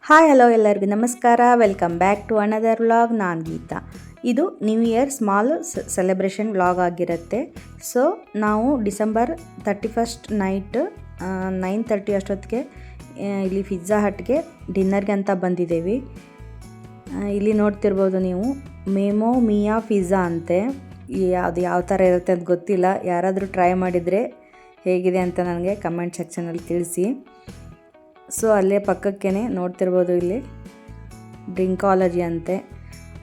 Hi hello ಎಲ್ಲರಿಗೂ ನಮಸ್ಕಾರ. Welcome back to another vlog. ನಾನು ಗೀತಾ. ಇದು new year small celebration vlog ಆಗಿರುತ್ತೆ. ಸೊ ನಾವು ಡಿಸೆಂಬರ್ 31st ನೈಟ್ 9:30 ಅಷ್ಟೊತ್ತಿಗೆ ಇಲ್ಲಿ ಪಿಜ್ಜಾ ಹಟ್ಗೆ ಡಿನ್ನರ್ಗೆ ಅಂತ ಬಂದಿದ್ದೇವೆ. ಇಲ್ಲಿ ನೋಡ್ತಿರ್ಬೋದು ನೀವು, ಮೇಮೋ ಮಿಯಾ ಪಿಜ್ಜಾ ಅಂತೆ. ಅದು ಯಾವ ಥರ ಇರುತ್ತೆ ಅಂತ ಗೊತ್ತಿಲ್ಲ. ಯಾರಾದರೂ ಟ್ರೈ ಮಾಡಿದರೆ ಹೇಗಿದೆ ಅಂತ ನನಗೆ ಕಮೆಂಟ್ ಸೆಕ್ಷನಲ್ಲಿ ತಿಳಿಸಿ. ಸೊ ಅಲ್ಲೇ ಪಕ್ಕಕ್ಕೇ ನೋಡ್ತಿರ್ಬೋದು, ಇಲ್ಲಿ ಡ್ರಿಂಕಾಲಜಿ ಅಂತೆ,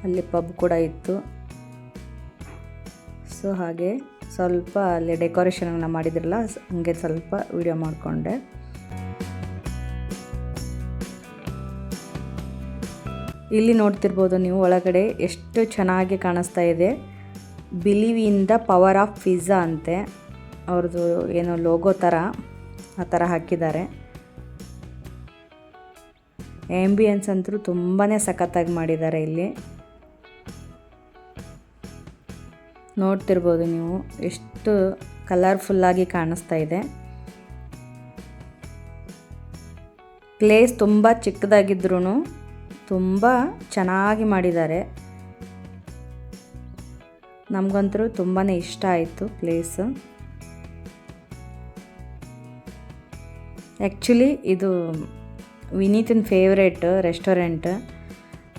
ಅಲ್ಲಿ ಪಬ್ ಕೂಡ ಇತ್ತು. ಸೊ ಹಾಗೆ ಸ್ವಲ್ಪ ಅಲ್ಲಿ ಡೆಕೋರೇಷನ್ ಮಾಡಿದ್ರಲ್ಲ, ಹಂಗೆ ಸ್ವಲ್ಪ ವಿಡಿಯೋ ಮಾಡಿಕೊಂಡೆ. ಇಲ್ಲಿ ನೋಡ್ತಿರ್ಬೋದು ನೀವು, ಒಳಗಡೆ ಎಷ್ಟು ಚೆನ್ನಾಗಿ ಕಾಣಿಸ್ತಾ ಇದೆ. Believe in the power of pizza ಅಂತೆ. ಅವ್ರದ್ದು ಏನೋ ಲೋಗೋ ಥರ ಆ ಥರ ಹಾಕಿದ್ದಾರೆ. ಆ್ಯಂಬಿಯನ್ಸ್ ಅಂತೂ ತುಂಬಾ ಸಖತ್ತಾಗಿ ಮಾಡಿದ್ದಾರೆ. ಇಲ್ಲಿ ನೋಡ್ತಿರ್ಬೋದು ನೀವು, ಎಷ್ಟು ಕಲರ್ಫುಲ್ಲಾಗಿ ಕಾಣಿಸ್ತಾ ಇದೆ. ಪ್ಲೇಸ್ ತುಂಬ ಚಿಕ್ಕದಾಗಿದ್ರೂ ತುಂಬ ಚೆನ್ನಾಗಿ ಮಾಡಿದ್ದಾರೆ. ನಮಗಂತೂ ತುಂಬಾ ಇಷ್ಟ ಆಯಿತು ಪ್ಲೇಸ್. ಆ್ಯಕ್ಚುಲಿ ಇದು ವಿನೀತನ ಫೇವ್ರೇಟ್ ರೆಸ್ಟೋರೆಂಟ್.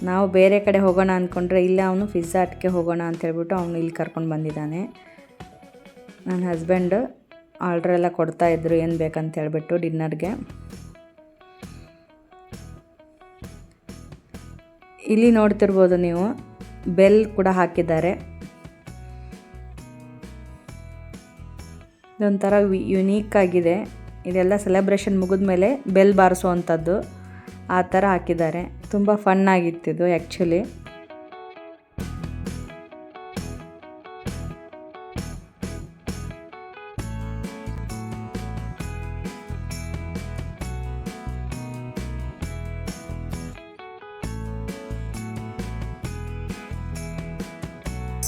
ನಾವು ಬೇರೆ ಕಡೆ ಹೋಗೋಣ ಅಂದ್ಕೊಂಡ್ರೆ ಇಲ್ಲ, ಅವನು ಪಿಜ್ಜಾ ಹಟ್ಗೆ ಹೋಗೋಣ ಅಂತ ಹೇಳ್ಬಿಟ್ಟು ಅವನು ಇಲ್ಲಿ ಕರ್ಕೊಂಡು ಬಂದಿದ್ದಾನೆ. ನನ್ನ ಹಸ್ಬೆಂಡ್ ಆರ್ಡ್ರ್ ಎಲ್ಲ ಕೊಡ್ತಾಯಿದ್ರು ಏನು ಬೇಕಂತ ಹೇಳ್ಬಿಟ್ಟು ಡಿನ್ನರ್ಗೆ. ಇಲ್ಲಿ ನೋಡ್ತಿರ್ಬೋದು ನೀವು, ಬೆಲ್ ಕೂಡ ಹಾಕಿದ್ದಾರೆ. ಇದೊಂಥರ ಯುನೀಕ್ ಆಗಿದೆ. ಇದೆಲ್ಲ ಸೆಲೆಬ್ರೇಷನ್ ಮುಗಿದ ಮೇಲೆ ಬೆಲ್ ಬಾರಿಸುವಂಥದ್ದು ಆ ಥರ ಹಾಕಿದ್ದಾರೆ. ತುಂಬ ಫನ್ನಾಗಿತ್ತಿದು ಆ್ಯಕ್ಚುಲಿ.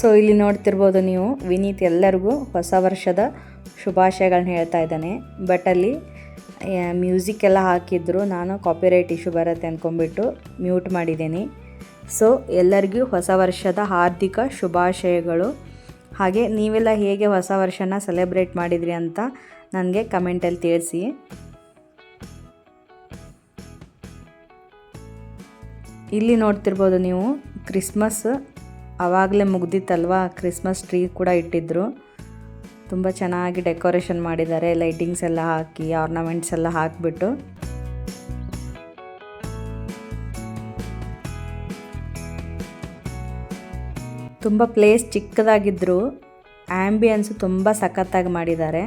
ಸೊ ಇಲ್ಲಿ ನೋಡ್ತಿರ್ಬೋದು ನೀವು, ವಿನೀತ್ ಎಲ್ಲರಿಗೂ ಹೊಸ ವರ್ಷದ ಶುಭಾಶಯಗಳನ್ನ ಹೇಳ್ತಾ ಇದ್ದಾನೆ. ಬಟ್ ಅಲ್ಲಿ ಮ್ಯೂಸಿಕ್ ಎಲ್ಲ ಹಾಕಿದ್ರು, ನಾನು ಕಾಪಿರೈಟ್ ಇಶ್ಯೂ ಬರುತ್ತೆ ಅಂದ್ಕೊಂಡ್ಬಿಟ್ಟು ಮ್ಯೂಟ್ ಮಾಡಿದ್ದೀನಿ. ಸೊ ಎಲ್ಲರಿಗೂ ಹೊಸ ವರ್ಷದ ಹಾರ್ದಿಕ ಶುಭಾಶಯಗಳು. ಹಾಗೆ ನೀವೆಲ್ಲ ಹೇಗೆ ಹೊಸ ವರ್ಷನ ಸೆಲೆಬ್ರೇಟ್ ಮಾಡಿದ್ರಿ ಅಂತ ನನಗೆ ಕಮೆಂಟಲ್ಲಿ ತಿಳಿಸಿ. ಇಲ್ಲಿ ನೋಡ್ತಿರ್ಬೋದು ನೀವು, ಕ್ರಿಸ್ಮಸ್ ಆವಾಗಲೇ ಮುಗ್ದಿತ್ತಲ್ವ, ಕ್ರಿಸ್ಮಸ್ ಟ್ರೀ ಕೂಡ ಇಟ್ಟಿದ್ರು. ತುಂಬ ಚೆನ್ನಾಗಿ ಡೆಕೋರೇಷನ್ ಮಾಡಿದ್ದಾರೆ. ಲೈಟಿಂಗ್ಸ್ ಎಲ್ಲ ಹಾಕಿ, ಆರ್ನಮೆಂಟ್ಸ್ ಎಲ್ಲ ಹಾಕಿಬಿಟ್ಟು. ತುಂಬ ಪ್ಲೇಸ್ ಚಿಕ್ಕದಾಗಿದ್ದರೂ ಆ್ಯಂಬಿಯನ್ಸು ತುಂಬ ಸಖತ್ತಾಗಿ ಮಾಡಿದ್ದಾರೆ.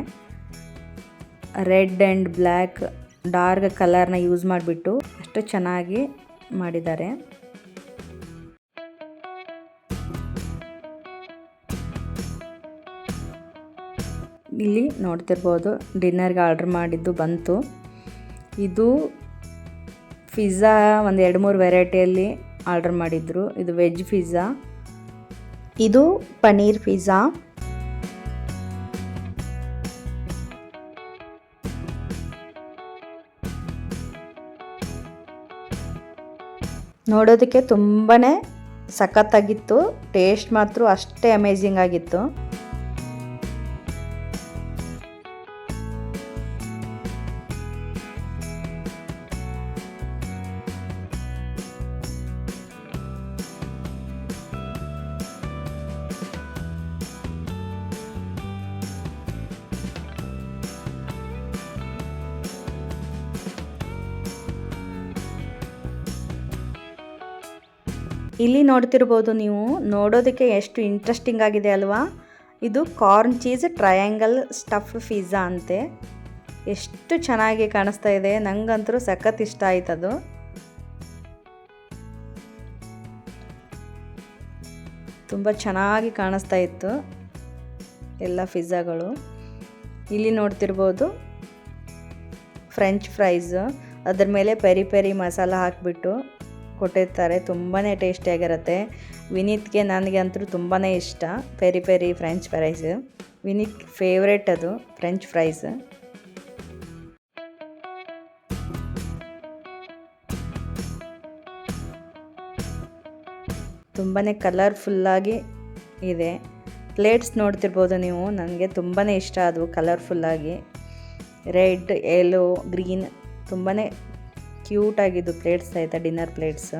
ರೆಡ್ ಆ್ಯಂಡ್ ಬ್ಲ್ಯಾಕ್ ಡಾರ್ಕ್ ಕಲರ್ನ ಯೂಸ್ ಮಾಡಿಬಿಟ್ಟು ಅಷ್ಟು ಚೆನ್ನಾಗಿ ಮಾಡಿದ್ದಾರೆ. ಇಲ್ಲಿ ನೋಡ್ತಿರ್ಬೋದು, ಡಿನ್ನರ್ಗೆ ಆರ್ಡ್ರ್ ಮಾಡಿದ್ದು ಬಂತು. ಇದು ಪಿಜ್ಜಾ ಒಂದು 2-3 ವೆರೈಟಿಯಲ್ಲಿ ಆರ್ಡ್ರ್ ಮಾಡಿದ್ರು. ಇದು ವೆಜ್ ಪಿಜ್ಜಾ, ಇದು ಪನ್ನೀರ್ ಪಿಜ್ಜಾ. ನೋಡೋದಕ್ಕೆ ತುಂಬಾ ಸಖತ್ತಾಗಿತ್ತು. ಟೇಸ್ಟ್ ಮಾತ್ರ ಅಷ್ಟೇ ಅಮೇಝಿಂಗ್ ಆಗಿತ್ತು. ಇಲ್ಲಿ ನೋಡ್ತಿರ್ಬೋದು ನೀವು, ನೋಡೋದಕ್ಕೆ ಎಷ್ಟು ಇಂಟ್ರೆಸ್ಟಿಂಗ್ ಆಗಿದೆ ಅಲ್ವಾ. ಇದು corn cheese triangle stuff pizza ಅಂತೆ. ಎಷ್ಟು ಚೆನ್ನಾಗಿ ಕಾಣಿಸ್ತಾ ಇದೆ, ನನಗಂತೂ ಸಖತ್ ಇಷ್ಟ ಆಯ್ತದು. ತುಂಬ ಚೆನ್ನಾಗಿ ಕಾಣಿಸ್ತಾ ಇತ್ತು ಎಲ್ಲ ಪಿಜ್ಜಾಗಳು. ಇಲ್ಲಿ ನೋಡ್ತಿರ್ಬೋದು ಫ್ರೆಂಚ್ ಫ್ರೈಸ್, ಅದ್ರ ಮೇಲೆ ಪೆರಿ ಪೆರಿ ಮಸಾಲ ಹಾಕಿಬಿಟ್ಟು ಕೊಟ್ಟಿರ್ತಾರೆ. ತುಂಬಾ ಟೇಸ್ಟಿಯಾಗಿರುತ್ತೆ. ವಿನೀತ್ಗೆ ನನಗೆ ಅಂತೂ ತುಂಬಾ ಇಷ್ಟ peri peri French fries. Vineeth favourite ಅದು ಫ್ರೆಂಚ್ ಫ್ರೈಸ್. ತುಂಬಾ ಕಲರ್ಫುಲ್ಲಾಗಿ ಇದೆ. ಪ್ಲೇಟ್ಸ್ ನೋಡ್ತಿರ್ಬೋದು ನೀವು, ನನಗೆ ತುಂಬಾ ಇಷ್ಟ ಆದವು ಕಲರ್ಫುಲ್ಲಾಗಿ. ರೆಡ್, ಯೆಲ್ಲೋ, ಗ್ರೀನ್ ತುಂಬಾ ಕ್ಯೂಟಾಗಿದ್ದು ಪ್ಲೇಟ್ಸ್ ಆಯಿತಾ, ಡಿನ್ನರ್ ಪ್ಲೇಟ್ಸ್.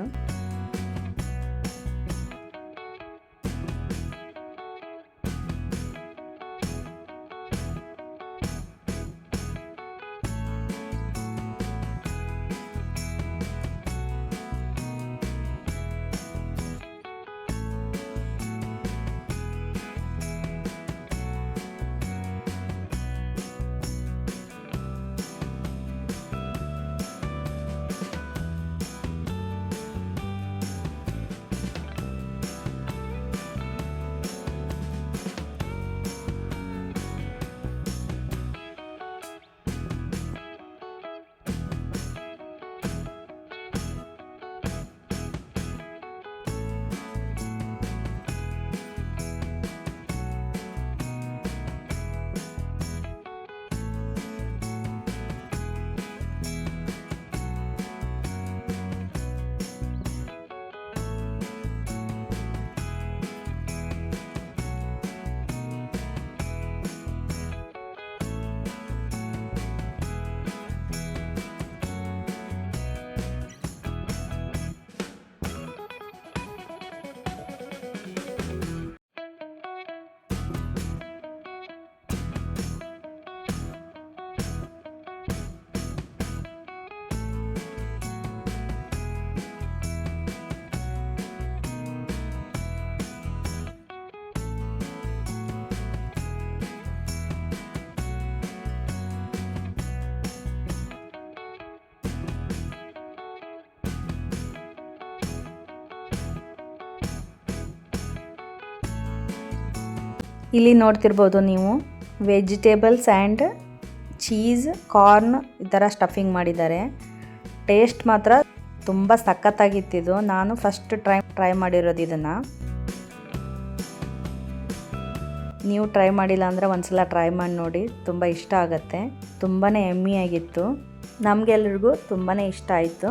ಇಲ್ಲಿ ನೋಡ್ತಿರ್ಬೋದು ನೀವು, ವೆಜಿಟೇಬಲ್ಸ್ ಆ್ಯಂಡ್ ಚೀಸ್, ಕಾರ್ನ್ ಈ ಥರ ಸ್ಟಫಿಂಗ್ ಮಾಡಿದ್ದಾರೆ. ಟೇಸ್ಟ್ ಮಾತ್ರ ತುಂಬ ಸಖತ್ತಾಗಿತ್ತಿದು. ನಾನು ಫಸ್ಟ್ ಟ್ರೈ ಮಾಡಿರೋದು ಇದನ್ನು. ನೀವು ಟ್ರೈ ಮಾಡಿಲ್ಲ ಅಂದರೆ ಒಂದ್ಸಲ ಟ್ರೈ ಮಾಡಿ ನೋಡಿ, ತುಂಬ ಇಷ್ಟ ಆಗುತ್ತೆ. ತುಂಬಾ ಯಮ್ಮಿಯಾಗಿತ್ತು, ನಮಗೆಲ್ರಿಗೂ ತುಂಬಾ ಇಷ್ಟ ಆಯಿತು.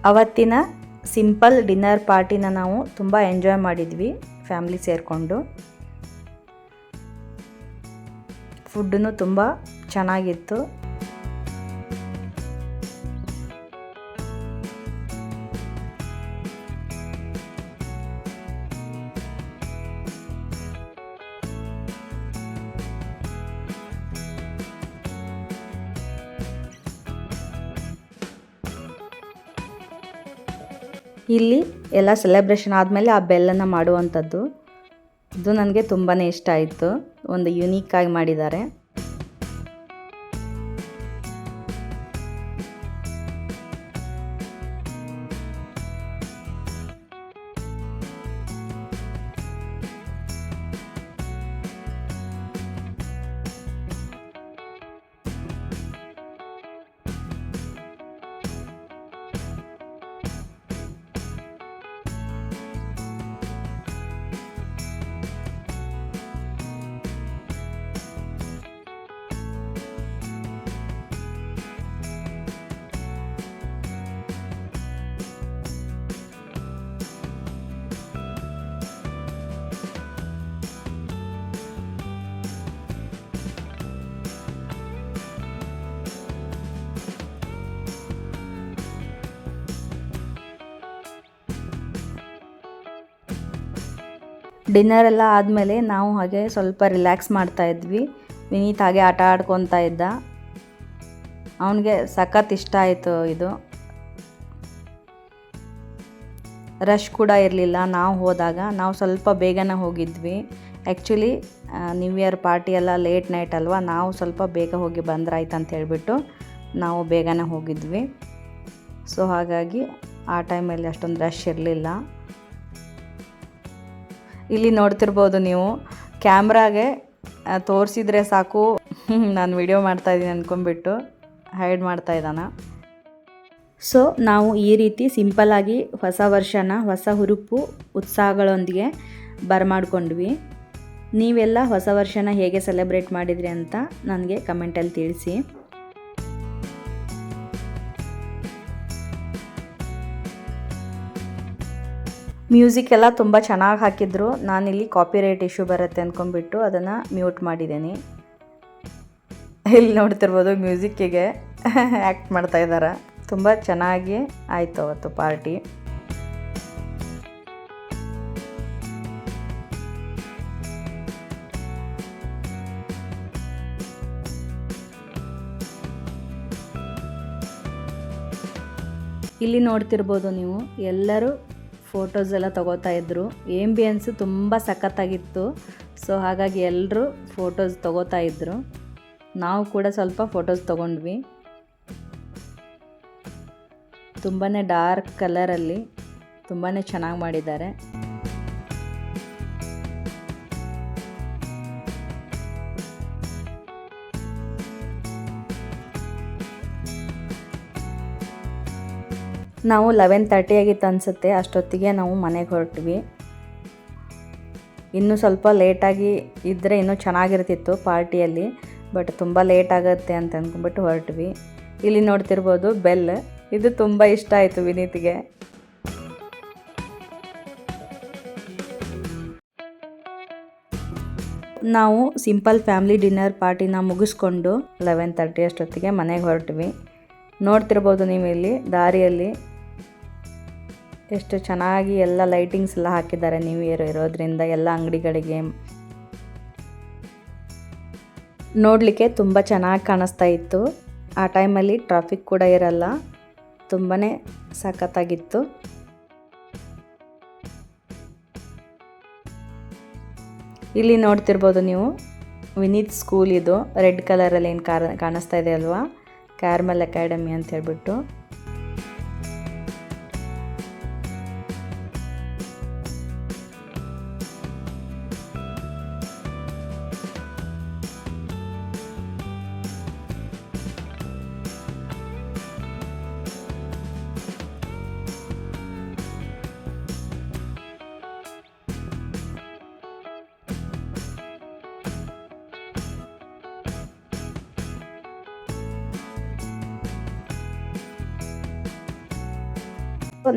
ಅವತ್ತಿನ ಸಿಂಪಲ್ ಡಿನ್ನರ್ ಪಾರ್ಟಿನ ನಾವು ತುಂಬ ಎಂಜಾಯ್ ಮಾಡಿದ್ವಿ ಫ್ಯಾಮಿಲಿ ಸೇರಿಕೊಂಡು. ಫುಡ್ಡೂ ತುಂಬ ಚೆನ್ನಾಗಿತ್ತು. ಇಲ್ಲಿ ಎಲ್ಲ ಸೆಲೆಬ್ರೇಷನ್ ಆದಮೇಲೆ ಆ ಬೆಲ್ಲನ ಮಾಡುವಂಥದ್ದು, ಇದು ನನಗೆ ತುಂಬಾ ಇಷ್ಟ ಆಯಿತು. ಒಂದು ಯುನೀಕಾಗಿ ಮಾಡಿದ್ದಾರೆ. ಡಿನ್ನರ್ ಎಲ್ಲ ಆದಮೇಲೆ ನಾವು ಹಾಗೆ ಸ್ವಲ್ಪ ರಿಲ್ಯಾಕ್ಸ್ ಮಾಡ್ತಾಯಿದ್ವಿ. ವಿನೀತ್ ಹಾಗೆ ಆಟ ಆಡ್ಕೊತಾ ಇದ್ದ, ಅವನಿಗೆ ಸಖತ್ ಇಷ್ಟ ಆಯಿತು ಇದು. ರಶ್ ಕೂಡ ಇರಲಿಲ್ಲ. ನಾವು ಹೋದಾಗ ನಾವು ಸ್ವಲ್ಪ ಬೇಗನೆ ಹೋಗಿದ್ವಿ. ಆ್ಯಕ್ಚುಲಿ ನ್ಯೂ ಇಯರ್ ಪಾರ್ಟಿ ಎಲ್ಲ ಲೇಟ್ ನೈಟ್ ಅಲ್ವಾ, ನಾವು ಸ್ವಲ್ಪ ಬೇಗ ಹೋಗಿ ಬಂದ್ರಾಯ್ತು ಅಂತ ಹೇಳಿಬಿಟ್ಟು ನಾವು ಬೇಗನೆ ಹೋಗಿದ್ವಿ. ಸೊ ಹಾಗಾಗಿ ಆ ಟೈಮಲ್ಲಿ ಅಷ್ಟೊಂದು ರಶ್ ಇರಲಿಲ್ಲ. ಇಲ್ಲಿ ನೋಡ್ತಿರ್ಬೋದು ನೀವು, ಕ್ಯಾಮ್ರಾಗೆ ತೋರಿಸಿದ್ರೆ ಸಾಕು ನಾನು ವಿಡಿಯೋ ಮಾಡ್ತಾಯಿದ್ದೀನಿ ಅಂದ್ಕೊಂಡ್ಬಿಟ್ಟು ಹೈಡ್ ಮಾಡ್ತಾಯಿದ್ದಾನೆ. ಸೊ ನಾವು ಈ ರೀತಿ ಸಿಂಪಲ್ಲಾಗಿ ಹೊಸ ವರ್ಷನ ಹೊಸ ಹುರುಪು ಉತ್ಸಾಹಗಳೊಂದಿಗೆ ಬರಮಾಡ್ಕೊಂಡ್ವಿ. ನೀವೆಲ್ಲ ಹೊಸ ವರ್ಷನ ಹೇಗೆ ಸೆಲೆಬ್ರೇಟ್ ಮಾಡಿದ್ರಿ ಅಂತ ನನಗೆ ಕಮೆಂಟಲ್ಲಿ ತಿಳಿಸಿ. ಮ್ಯೂಸಿಕ್ ಎಲ್ಲ ತುಂಬ ಚೆನ್ನಾಗಿ ಹಾಕಿದ್ರು. ನಾನಿಲ್ಲಿ ಕಾಪಿರೈಟ್ ಇಶ್ಯೂ ಬರುತ್ತೆ ಅಂದ್ಕೊಂಡ್ಬಿಟ್ಟು ಅದನ್ನು ಮ್ಯೂಟ್ ಮಾಡಿದ್ದೀನಿ. ಇಲ್ಲಿ ನೋಡ್ತಿರ್ಬೋದು ಮ್ಯೂಸಿಕ್ಕಿಗೆ ಆ್ಯಕ್ಟ್ ಮಾಡ್ತಾ ಇದ್ದಾರೆ. ತುಂಬ ಚೆನ್ನಾಗಿ ಆಯಿತು ಅವತ್ತು ಪಾರ್ಟಿ. ಇಲ್ಲಿ ನೋಡ್ತಿರ್ಬೋದು ನೀವು ಎಲ್ಲರೂ ಫೋಟೋಸ್ ಎಲ್ಲ ತಗೋತಾ ಇದ್ದರು. ಆಂಬಿಯನ್ಸು ತುಂಬ ಸಖತ್ತಾಗಿತ್ತು. ಸೊ ಹಾಗಾಗಿ ಎಲ್ಲರೂ ಫೋಟೋಸ್ ತಗೋತಾ ಇದ್ದರು. ನಾವು ಕೂಡ ಸ್ವಲ್ಪ ಫೋಟೋಸ್ ತೊಗೊಂಡ್ವಿ. ತುಂಬಾ ಡಾರ್ಕ್ ಕಲರಲ್ಲಿ ತುಂಬಾ ಚೆನ್ನಾಗಿ ಮಾಡಿದ್ದಾರೆ. ನಾವು 11:30 ಆಗಿತ್ತು ಅನಿಸುತ್ತೆ. ಅಷ್ಟೊತ್ತಿಗೆ ನಾವು ಮನೆಗೆ ಹೊರಟ್ವಿ. ಇನ್ನೂ ಸ್ವಲ್ಪ ಲೇಟಾಗಿ ಇದ್ದರೆ ಇನ್ನೂ ಚೆನ್ನಾಗಿರ್ತಿತ್ತು ಪಾರ್ಟಿಯಲ್ಲಿ, ಬಟ್ ತುಂಬ ಲೇಟ್ ಆಗುತ್ತೆ ಅಂತ ಅಂದ್ಕೊಂಡ್ಬಿಟ್ಟು ಹೊರಟ್ವಿ. ಇಲ್ಲಿ ನೋಡ್ತಿರ್ಬೋದು ಬೆಲ್, ಇದು ತುಂಬ ಇಷ್ಟ ಆಯಿತು ವಿನೀತ್ಗೆ. ನಾವು ಸಿಂಪಲ್ ಫ್ಯಾಮಿಲಿ ಡಿನ್ನರ್ ಪಾರ್ಟಿನ ಮುಗಿಸ್ಕೊಂಡು 11:30 ಅಷ್ಟೊತ್ತಿಗೆ ಮನೆಗೆ ಹೊರಟ್ವಿ. ನೋಡ್ತಿರ್ಬೋದು ನೀವು ಇಲ್ಲಿ ದಾರಿಯಲ್ಲಿ ಎಷ್ಟು ಚೆನ್ನಾಗಿ ಎಲ್ಲ ಲೈಟಿಂಗ್ಸ್ ಎಲ್ಲ ಹಾಕಿದ್ದಾರೆ. ನ್ಯೂ ಇಯರ್ ಇರೋದ್ರಿಂದ ಎಲ್ಲ ಅಂಗಡಿಗಳಿಗೆ ನೋಡಲಿಕ್ಕೆ ತುಂಬ ಚೆನ್ನಾಗಿ ಕಾಣಿಸ್ತಾ ಇತ್ತು. ಆ ಟೈಮಲ್ಲಿ ಟ್ರಾಫಿಕ್ ಕೂಡ ಇರಲ್ಲ. ತುಂಬಾ ಸಖತ್ತಾಗಿತ್ತು. ಇಲ್ಲಿ ನೋಡ್ತಿರ್ಬೋದು ನೀವು ವಿನೀತ್ ಸ್ಕೂಲ್ ಇದು. ರೆಡ್ ಕಲರಲ್ಲಿ ಏನು ಕಾಣಿಸ್ತಾ ಇದೆ ಅಲ್ವಾ, ಕ್ಯಾರ್ಮಲ್ ಅಕಾಡೆಮಿ ಅಂತ ಹೇಳ್ಬಿಟ್ಟು.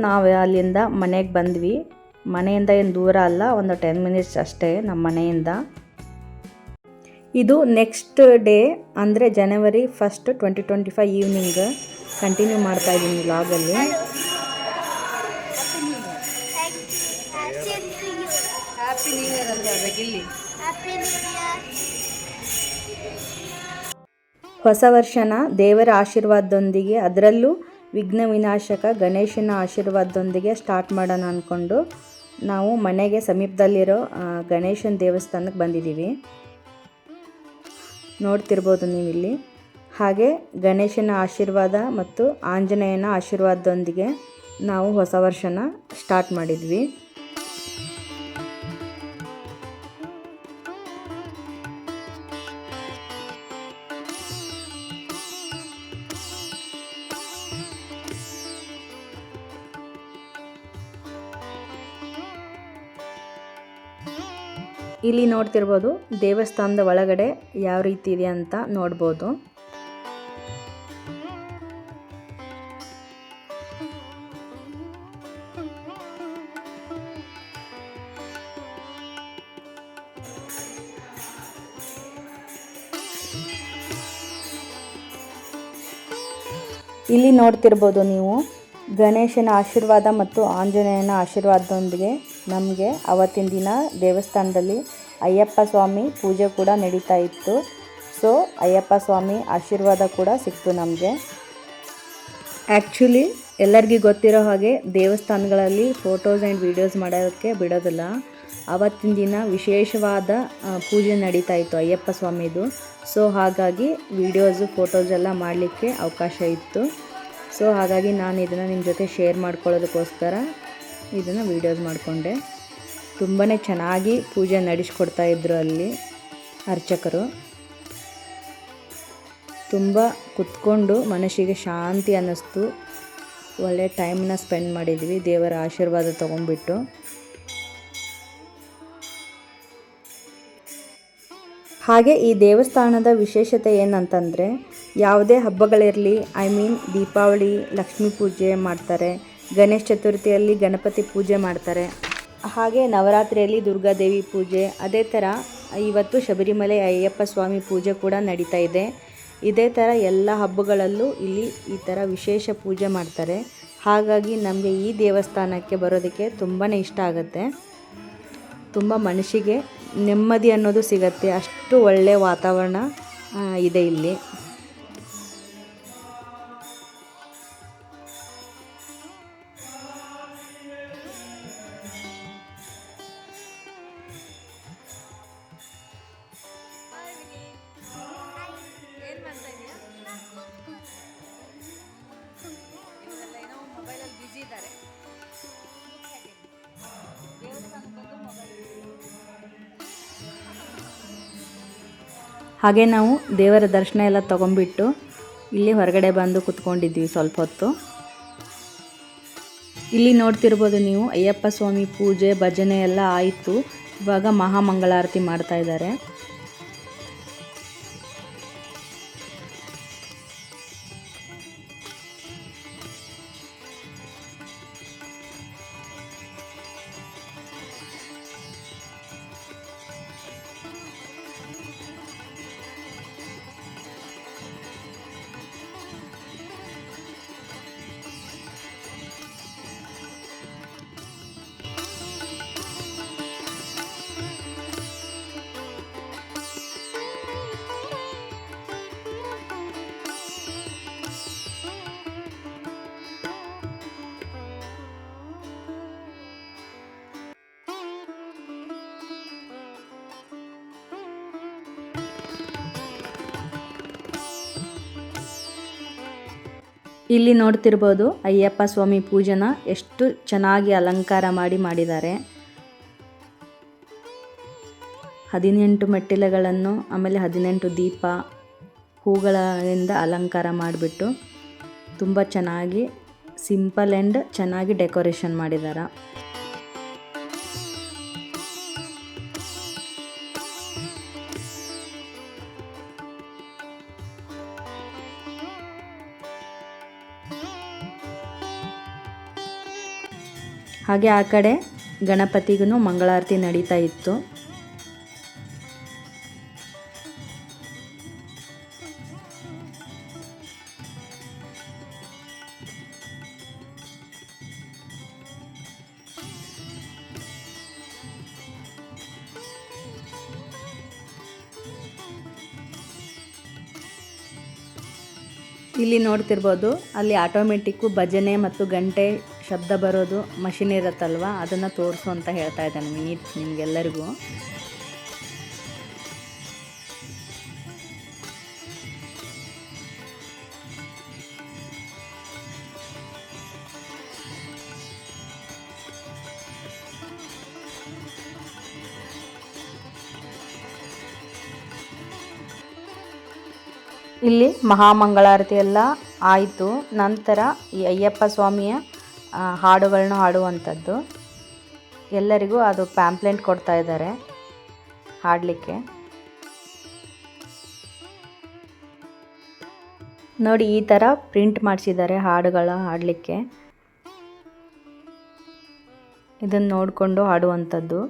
ನಾವು ಅಲ್ಲಿಂದ ಮನೆಗೆ ಬಂದ್ವಿ. ಮನೆಯಿಂದ ಏನು ದೂರ ಅಲ್ಲ, ಒಂದು 10 ಮಿನಿಟ್ಸ್ ಅಷ್ಟೇ ನಮ್ಮ ಮನೆಯಿಂದ. ಇದು ನೆಕ್ಸ್ಟ್ ಡೇ ಅಂದರೆ January 1, 2025 ಈವ್ನಿಂಗ್ ಕಂಟಿನ್ಯೂ ಮಾಡ್ತಾ ಇದ್ದೀನಿ ವ್ಲಾಗಲ್ಲಿ. ಹೊಸ ವರ್ಷನ ದೇವರ ಆಶೀರ್ವಾದದೊಂದಿಗೆ, ಅದರಲ್ಲೂ ವಿಘ್ನ ವಿನಾಶಕ ಗಣೇಶನ ಆಶೀರ್ವಾದದೊಂದಿಗೆ ಸ್ಟಾರ್ಟ್ ಮಾಡೋಣ ಅಂದ್ಕೊಂಡು ನಾವು ಮನೆಗೆ ಸಮೀಪದಲ್ಲಿರೋ ಗಣೇಶನ ದೇವಸ್ಥಾನಕ್ಕೆ ಬಂದಿದ್ದೀವಿ. ನೋಡ್ತಿರ್ಬೋದು ನೀವಿಲ್ಲಿ. ಹಾಗೆ ಗಣೇಶನ ಆಶೀರ್ವಾದ ಮತ್ತು ಆಂಜನೇಯನ ಆಶೀರ್ವಾದದೊಂದಿಗೆ ನಾವು ಹೊಸ ವರ್ಷನ ಸ್ಟಾರ್ಟ್ ಮಾಡಿದ್ವಿ. ಇಲ್ಲಿ ನೋಡ್ತಿರ್ಬೋದು ದೇವಸ್ಥಾನದ ಒಳಗಡೆ ಯಾವ ರೀತಿ ಇದೆ ಅಂತ ನೋಡ್ಬೋದು. ಇಲ್ಲಿ ನೋಡ್ತಿರ್ಬೋದು ನೀವು ಗಣೇಶನ ಆಶೀರ್ವಾದ ಮತ್ತು ಆಂಜನೇಯನ ಆಶೀರ್ವಾದದೊಂದಿಗೆ ನಮಗೆ ಅವತ್ತಿನ ದಿನ ದೇವಸ್ಥಾನದಲ್ಲಿ ಅಯ್ಯಪ್ಪ ಸ್ವಾಮಿ ಪೂಜೆ ಕೂಡ ನಡೀತಾ ಇತ್ತು. ಸೊ ಅಯ್ಯಪ್ಪ ಸ್ವಾಮಿ ಆಶೀರ್ವಾದ ಕೂಡ ಸಿಕ್ತು ನಮಗೆ. ಆ್ಯಕ್ಚುಲಿ ಎಲ್ಲರಿಗೂ ಗೊತ್ತಿರೋ ಹಾಗೆ ದೇವಸ್ಥಾನಗಳಲ್ಲಿ ಫೋಟೋಸ್ ಆ್ಯಂಡ್ ವೀಡಿಯೋಸ್ ಮಾಡೋಕ್ಕೆ ಬಿಡೋದಿಲ್ಲ. ಆವತ್ತಿನ ದಿನ ವಿಶೇಷವಾದ ಪೂಜೆ ನಡೀತಾ ಇತ್ತು ಅಯ್ಯಪ್ಪ ಸ್ವಾಮಿದು. ಸೊ ಹಾಗಾಗಿ ವೀಡಿಯೋಸು ಫೋಟೋಸ್ ಎಲ್ಲ ಮಾಡಲಿಕ್ಕೆ ಅವಕಾಶ ಇತ್ತು. ಸೊ ಹಾಗಾಗಿ ನಾನು ಇದನ್ನು ನಿಮ್ಮ ಜೊತೆ ಶೇರ್ ಮಾಡ್ಕೊಳ್ಳೋದಕ್ಕೋಸ್ಕರ ಇದನ್ನು ವೀಡಿಯೋಸ್ ಮಾಡಿಕೊಂಡೆ. ತುಂಬಾ ಚೆನ್ನಾಗಿ ಪೂಜೆ ನಡೆಸ್ಕೊಡ್ತಾ ಇದ್ದರು ಅಲ್ಲಿ ಅರ್ಚಕರು. ತುಂಬ ಕುತ್ಕೊಂಡು ಮನಸ್ಸಿಗೆ ಶಾಂತಿ ಅನ್ನಿಸ್ತು. ಒಳ್ಳೆ ಟೈಮನ್ನ ಸ್ಪೆಂಡ್ ಮಾಡಿದ್ವಿ ದೇವರ ಆಶೀರ್ವಾದ ತೊಗೊಂಡ್ಬಿಟ್ಟು. ಹಾಗೆ ಈ ದೇವಸ್ಥಾನದ ವಿಶೇಷತೆ ಏನಂತಂದರೆ ಯಾವುದೇ ಹಬ್ಬಗಳಿರಲಿ, ದೀಪಾವಳಿ, ಲಕ್ಷ್ಮೀ ಪೂಜೆ ಮಾಡ್ತಾರೆ, ಗಣೇಶ ಚತುರ್ಥಿಯಲ್ಲಿ ಗಣಪತಿ ಪೂಜೆ ಮಾಡ್ತಾರೆ, ಹಾಗೆ ನವರಾತ್ರಿಯಲ್ಲಿ ದುರ್ಗಾದೇವಿ ಪೂಜೆ, ಅದೇ ಥರ ಇವತ್ತು ಶಬರಿಮಲೆ ಅಯ್ಯಪ್ಪ ಸ್ವಾಮಿ ಪೂಜೆ ಕೂಡ ನಡೀತಾ ಇದೆ. ಇದೇ ಥರ ಎಲ್ಲ ಹಬ್ಬಗಳಲ್ಲೂ ಇಲ್ಲಿ ಈ ಥರ ವಿಶೇಷ ಪೂಜೆ ಮಾಡ್ತಾರೆ. ಹಾಗಾಗಿ ನಮಗೆ ಈ ದೇವಸ್ಥಾನಕ್ಕೆ ಬರೋದಕ್ಕೆ ತುಂಬಾ ಇಷ್ಟ ಆಗುತ್ತೆ. ತುಂಬ ಮನಸ್ಸಿಗೆ ನೆಮ್ಮದಿ ಅನ್ನೋದು ಸಿಗತ್ತೆ, ಅಷ್ಟು ಒಳ್ಳೆಯ ವಾತಾವರಣ ಇದೆ ಇಲ್ಲಿ. ಹಾಗೆ ನಾವು ದೇವರ ದರ್ಶನ ಎಲ್ಲ ತೊಗೊಂಡ್ಬಿಟ್ಟು ಇಲ್ಲಿ ಹೊರಗಡೆ ಬಂದು ಕುತ್ಕೊಂಡಿದ್ವಿ ಸ್ವಲ್ಪ ಹೊತ್ತು. ಇಲ್ಲಿ ನೋಡ್ತಿರ್ಬೋದು ನೀವು, ಅಯ್ಯಪ್ಪ ಸ್ವಾಮಿ ಪೂಜೆ ಭಜನೆ ಎಲ್ಲ ಆಯಿತು. ಇವಾಗ ಮಹಾಮಂಗಳಾರತಿ ಮಾಡ್ತಾ ಇದ್ದಾರೆ. ಇಲ್ಲಿ ನೋಡ್ತಿರ್ಬೋದು ಅಯ್ಯಪ್ಪ ಸ್ವಾಮಿ ಪೂಜೆನ ಎಷ್ಟು ಚೆನ್ನಾಗಿ ಅಲಂಕಾರ ಮಾಡಿದ್ದಾರೆ. 18 ಮೆಟ್ಟಿಲುಗಳನ್ನು, ಆಮೇಲೆ 18 ದೀಪ, ಹೂಗಳಿಂದ ಅಲಂಕಾರ ಮಾಡಿಬಿಟ್ಟು ತುಂಬ ಚೆನ್ನಾಗಿ ಸಿಂಪಲ್ ಆ್ಯಂಡ್ ಚೆನ್ನಾಗಿ ಡೆಕೋರೇಷನ್ ಮಾಡಿದ್ದಾರೆ. ಹಾಗೆ ಆ ಕಡೆ ಗಣಪತಿಗೂ ಮಂಗಳಾರತಿ ನಡೀತಾ ಇತ್ತು. ಇಲ್ಲಿ ನೋಡ್ತಿರ್ಬೋದು, ಅಲ್ಲಿ ಆಟೋಮೆಟಿಕ್ಕು ಭಜನೆ ಮತ್ತು ಗಂಟೆ ಶಬ್ದ ಬರೋದು ಮಷಿನ್ ಇರುತ್ತಲ್ವ, ಅದನ್ನು ತೋರಿಸು ಅಂತ ಹೇಳ್ತಾ ಇದ್ದಾನೆ ವಿನೀತ್ ನಿಮಗೆಲ್ಲರಿಗೂ. ಇಲ್ಲಿ ಮಹಾಮಂಗಳಾರತಿ ಎಲ್ಲ ಆಯಿತು. ನಂತರ ಈ ಅಯ್ಯಪ್ಪ ಸ್ವಾಮಿಯ ಹಾಡುಗಳನ್ನ ಹಾಡುವಂಥದ್ದು, ಎಲ್ಲರಿಗೂ ಅದು ಪ್ಯಾಂಪ್ಲೆಂಟ್ ಕೊಡ್ತಾ ಇದ್ದಾರೆ ಹಾಡಲಿಕ್ಕೆ. ನೋಡಿ, ಈ ಥರ ಪ್ರಿಂಟ್ ಮಾಡಿಸಿದ್ದಾರೆ ಹಾಡುಗಳ ಹಾಡಲಿಕ್ಕೆ. ಇದನ್ನು ನೋಡಿಕೊಂಡು ಹಾಡುವಂಥದ್ದು.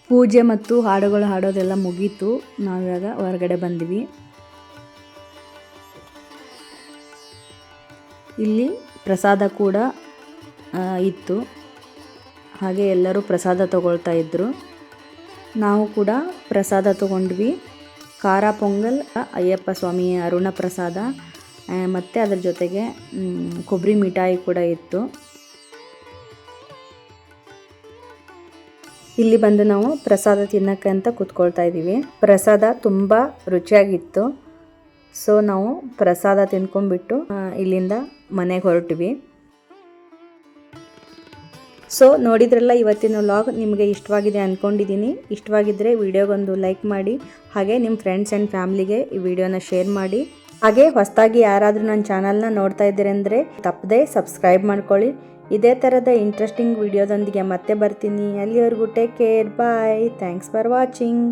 ಪೂಜೆ ಮತ್ತು ಹಾಡುಗಳು ಹಾಡೋದೆಲ್ಲ ಮುಗೀತು. ನಾವಿವಾಗ ಹೊರಗಡೆ ಬಂದ್ವಿ. ಇಲ್ಲಿ ಪ್ರಸಾದ ಕೂಡ ಇತ್ತು. ಹಾಗೆ ಎಲ್ಲರೂ ಪ್ರಸಾದ ತಗೊಳ್ತಾ ಇದ್ದರು. ನಾವು ಕೂಡ ಪ್ರಸಾದ ತಗೊಂಡ್ವಿ. ಖಾರ ಪೊಂಗಲ್, ಅಯ್ಯಪ್ಪ ಸ್ವಾಮಿಯ ಅರುಣ ಪ್ರಸಾದ ಮತ್ತು ಅದರ ಜೊತೆಗೆ ಕೊಬ್ಬರಿ ಮಿಠಾಯಿ ಕೂಡ ಇತ್ತು. ಇಲ್ಲಿ ಬಂದು ನಾವು ಪ್ರಸಾದ ತಿನ್ನೋಕ್ಕೆ ಅಂತ ಕೂತ್ಕೊಳ್ತಾ ಇದ್ದೀವಿ. ಪ್ರಸಾದ ತುಂಬ ರುಚಿಯಾಗಿತ್ತು. ಸೊ ನಾವು ಪ್ರಸಾದ ತಿನ್ಕೊಂಡ್ಬಿಟ್ಟು ಇಲ್ಲಿಂದ ಮನೆಗೆ ಹೊರಟ್ವಿ. ಸೊ ನೋಡಿದ್ರಲ್ಲ, ಇವತ್ತಿನ ವ್ಲಾಗ್ ನಿಮಗೆ ಇಷ್ಟವಾಗಿದೆ ಅಂದ್ಕೊಂಡಿದ್ದೀನಿ. ಇಷ್ಟವಾಗಿದ್ದರೆ ವಿಡಿಯೋಗೊಂದು ಲೈಕ್ ಮಾಡಿ, ಹಾಗೆ ನಿಮ್ಮ ಫ್ರೆಂಡ್ಸ್ ಆ್ಯಂಡ್ ಫ್ಯಾಮ್ಲಿಗೆ ಈ ವಿಡಿಯೋನ ಶೇರ್ ಮಾಡಿ. ಹಾಗೆ ಹೊಸದಾಗಿ ಯಾರಾದರೂ ನನ್ನ ಚಾನಲ್ನ ನೋಡ್ತಾ ಇದ್ದೀರೆಂದರೆ ತಪ್ಪದೆ ಸಬ್ಸ್ಕ್ರೈಬ್ ಮಾಡ್ಕೊಳ್ಳಿ. ಇದೇ ಥರದ ಇಂಟ್ರೆಸ್ಟಿಂಗ್ ವಿಡಿಯೋದೊಂದಿಗೆ ಮತ್ತೆ ಬರ್ತೀನಿ. ಅಲ್ಲಿವರೆಗೂ take care, bye. Thanks for watching.